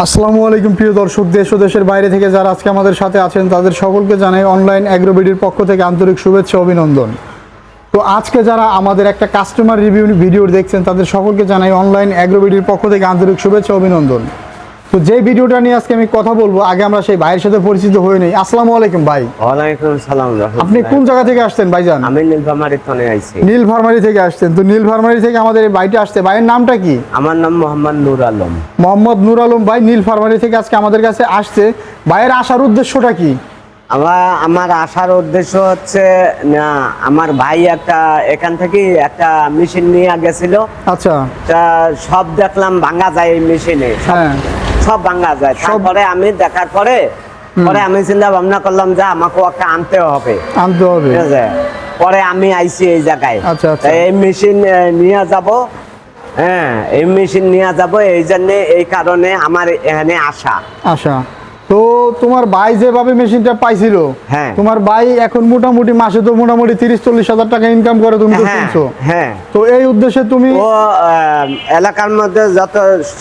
আসসালামু আলাইকুম প্রিয় দর্শক, দেশ ও দেশের বাইরে থেকে যারা আজকে আমাদের সাথে আছেন তাদের সকলকে জানাই অনলাইন অ্যাগ্রোবিডির পক্ষ থেকে আন্তরিক শুভেচ্ছা অভিনন্দন। তো আজকে যারা আমাদের একটা কাস্টমার রিভিউ ভিডিও দেখছেন তাদের সকলকে জানাই অনলাইন অ্যাগ্রোবিডির পক্ষ থেকে আন্তরিক শুভেচ্ছা অভিনন্দন। তো যে ভিডিওটা নিয়ে আজকে আমি কথা বলবো, আগে আমরা সেই ভাইয়ের সাথে পরিচিত হয়ে নেই। আসসালামু আলাইকুম ভাই। ওয়ালাইকুম সালাম। আপনি কোন জায়গা থেকে আসছেন ভাইজান? আমি নীলফামারী থানায় আইছি। নীলফামারী থেকে আসছেন। তো নীলফামারী থেকে আমাদের এই ভাইটা আসছে, ভাইয়ের নামটা কি? আমার নাম মোহাম্মদ নূর আলম। মোহাম্মদ নূর আলম ভাই নীলফামারী থেকে আজকে আমাদের কাছে আসছে। ভাইয়ের আসার উদ্দেশ্যটা কি? আমার আসার উদ্দেশ্য হচ্ছে না, আমার ভাই এখান থেকে একটা মেশিন নিয়ে গেছিল। আচ্ছা, তা সব দেখলাম ভাঙা যায় এই মেশিনে, হ্যাঁ সব ভাঙা যায়। তারপরে আমি দেখার পরে আমি চিন্তা ভাবনা করলাম যে আমাকেও একটা আনতে হবে। ঠিক আছে, পরে আমি আইছি এই জায়গায়। আচ্ছা আচ্ছা, এই মেশিন নিয়ে যাব। হ্যাঁ, এই মেশিন নিয়ে যাব, এই জন্য এই কারণে আমার এখানে আসা। তো তোমার ভাই যেভাবে মেশিনটা পাইছিল, হ্যাঁ, তোমার ভাই এখন মোটামুটি মাসে তো মোটামুটি 30-40 হাজার টাকা ইনকাম করে, তুমি তো শুনছো। হ্যাঁ, তো এই উদ্দেশ্যে তুমি ও এলাকার মধ্যে যত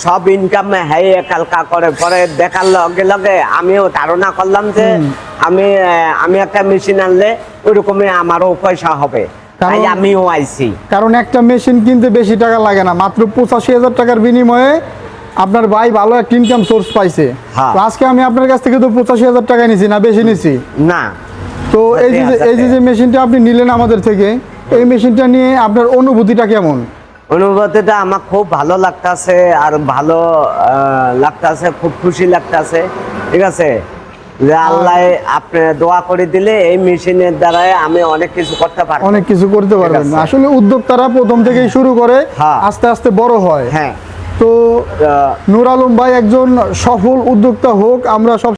সব ইনকাম হাই কালকা করে, পরে দেখার লগে লগে আমিও ধারণা করলাম যে আমি একটা মেশিন আনলে ওইরকমই আমারও পয়সা হবে, তাই আমিও আইছি। কারণ একটা মেশিন কিনতে বেশি টাকা লাগে না, মাত্র 85,000 টাকার বিনিময়ে আপনার ভাই ভালো একটা ইনকাম সোর্স পাইছে। তো আজকে আমি আপনার কাছ থেকে তো 85,000 টাকা নিছি না, বেশি নিছি না। তো এই যে মেশিনটা আপনি নিলেন আমাদের থেকে, এই মেশিনটা নিয়ে আপনার অনুভূতিটা কেমন? অনুভূতিটা আমার খুব ভালো লাগতাছে, আর ভালো লাগতাছে, খুব খুশি লাগতাছে। ঠিক আছে, যে আল্লাহ আপনি দোয়া করে দিলে এই মেশিনের দ্বারাই আমি অনেক কিছু করতে পারবো। অনেক কিছু করতে পারবেন। আসলে উদ্যোক্তারা প্রথম থেকেই শুরু করে, আস্তে আস্তে বড় হয়। হ্যাঁ, তো নূর আলম ভাই একজন সফল উদ্যোক্তা হোক, আমরা সব